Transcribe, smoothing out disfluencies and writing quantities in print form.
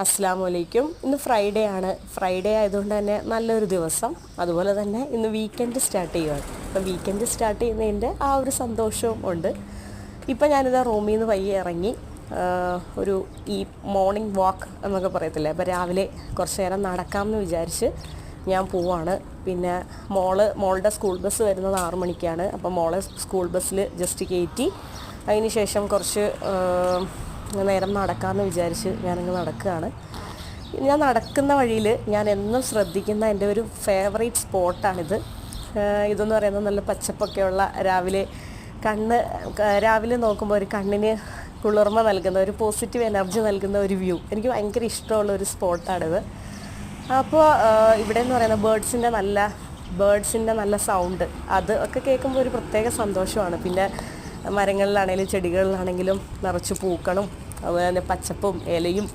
അസ്സലാമലൈക്കും. ഇന്ന് ഫ്രൈഡേ ആണ്. ഫ്രൈഡേ ആയതുകൊണ്ട് തന്നെ നല്ലൊരു ദിവസം. അതുപോലെ തന്നെ ഇന്ന് വീക്കെൻഡ് സ്റ്റാർട്ട് ചെയ്യുകയാണ്. അപ്പോൾ വീക്കെൻഡ് സ്റ്റാർട്ട് ചെയ്യുന്നതിൻ്റെ ആ ഒരു സന്തോഷവും ഉണ്ട്. ഇപ്പം ഞാനിതാ റൂമിൽ നിന്ന് പയ്യെ ഇറങ്ങി ഒരു ഈ മോർണിംഗ് വാക്ക് എന്നൊക്കെ പറയത്തില്ലേ, അപ്പോൾ രാവിലെ കുറച്ച് നേരം നടക്കാമെന്ന് വിചാരിച്ച് ഞാൻ പോവാണ്. പിന്നെ മോളുടെ സ്കൂൾ ബസ് വരുന്നത് 6 മണിക്കാണ്. അപ്പോൾ മോളെ സ്കൂൾ ബസ്സിൽ ജസ്റ്റ് കയറ്റി അതിന് ശേഷം കുറച്ച് നേരം നടക്കാമെന്ന് വിചാരിച്ച് ഞാനങ്ങ് നടക്കുകയാണ്. ഞാൻ നടക്കുന്ന വഴിയിൽ ഞാൻ എന്നും ശ്രദ്ധിക്കുന്ന എൻ്റെ ഒരു ഫേവറേറ്റ് സ്പോട്ടാണിത്. ഇതെന്ന് പറയുന്നത് നല്ല പച്ചപ്പൊക്കെയുള്ള രാവിലെ നോക്കുമ്പോൾ ഒരു കണ്ണിന് കുളിർമ നൽകുന്ന, ഒരു പോസിറ്റീവ് എനർജി നൽകുന്ന ഒരു വ്യൂ. എനിക്ക് ഭയങ്കര ഇഷ്ടമുള്ള ഒരു സ്പോട്ടാണിത്. അപ്പോൾ ഇവിടെ എന്ന് പറയുന്ന ബേർഡ്സിൻ്റെ നല്ല സൗണ്ട്, അത് ഒക്കെ കേൾക്കുമ്പോൾ ഒരു പ്രത്യേക സന്തോഷമാണ്. പിന്നെ മരങ്ങളിലാണെങ്കിലും ചെടികളിലാണെങ്കിലും നിറച്ച് പൂക്കളും അതുപോലെ തന്നെ പച്ചപ്പും ഇലയും